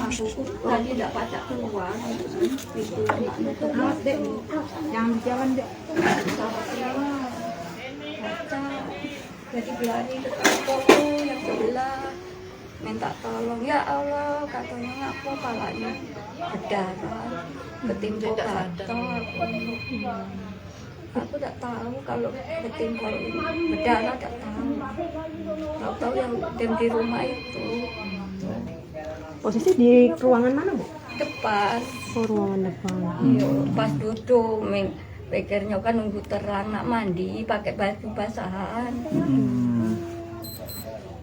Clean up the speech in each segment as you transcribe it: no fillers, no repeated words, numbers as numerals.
aku tadi tidak pacak keluar itu nutup dek, jangan di jalan dek, baca jadi berani ke toko yang sebelah minta tolong, ya Allah katanya aku palanya berdarah ketimpul batok. Aku tak tahu kalau ketimpul berdarah, tak tahu yang di rumah itu. Posisi di ruangan mana, Bu? Depan. Oh, ruangan depan. Iya, pas duduk pikirnya kan nunggu terang nak mandi pakai baju basahan.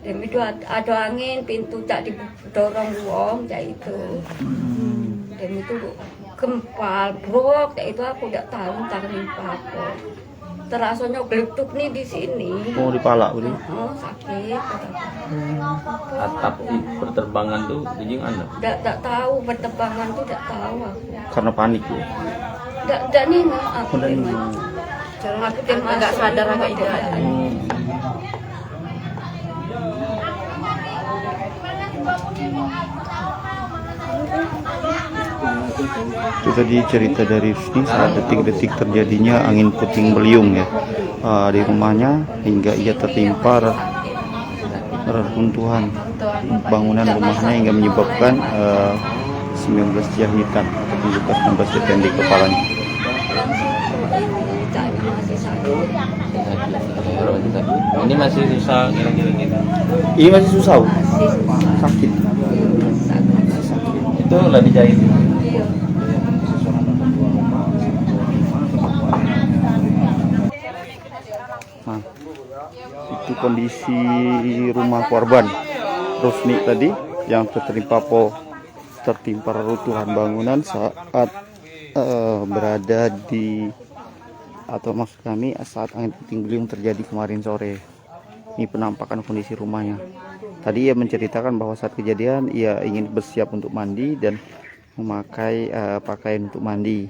Dan itu ada angin, pintu tak didorong wong kayak itu. Dan itu gempal, brok kayak itu aku tidak tahu entar nimpa apa. Terasanya geletuk nih di sini. Oh, di pala udah. Oh, sakit. Atap di perterbangan tuh dijing anda. Tak tahu pertebangan tuh tak tahu aku. Karena panik ya. Tak nih aku gimana. Aku agak sadar agak tidak. Itu tadi cerita dari Rusdi saat detik-detik terjadinya angin puting beliung ya di rumahnya hingga ia tertimpa reruntuhan bangunan rumahnya hingga menyebabkan 19 jahitan ataupun luka 19 jahitan di kepalanya. Ini masih susah kira-kira gitu. Ini masih susah, Bu? Sakit. Itu lah dijahit. Nah, itu kondisi rumah korban Rusni tadi yang tertimpa reruntuhan bangunan saat berada di, atau maksud kami saat angin puting beliung terjadi kemarin sore. Ini penampakan kondisi rumahnya. Tadi ia menceritakan bahwa saat kejadian ia ingin bersiap untuk mandi dan memakai pakaian untuk mandi.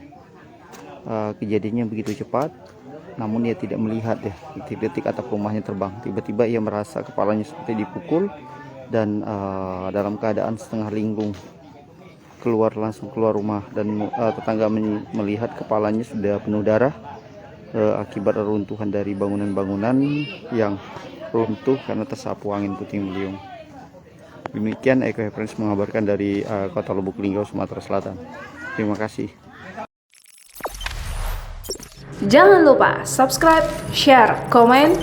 Kejadiannya begitu cepat, namun ia tidak melihat ya detik-detik atap rumahnya terbang. Tiba-tiba ia merasa kepalanya seperti dipukul dan dalam keadaan setengah linglung langsung keluar rumah, dan tetangga melihat kepalanya sudah penuh darah akibat reruntuhan dari bangunan-bangunan yang runtuh karena tersapu angin puting beliung. Demikian Eko Friends mengabarkan dari Kota Lubuk Linggau, Sumatera Selatan. Terima kasih. Jangan lupa subscribe, share, komen,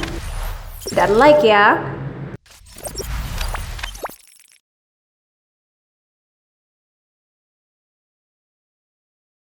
dan like ya.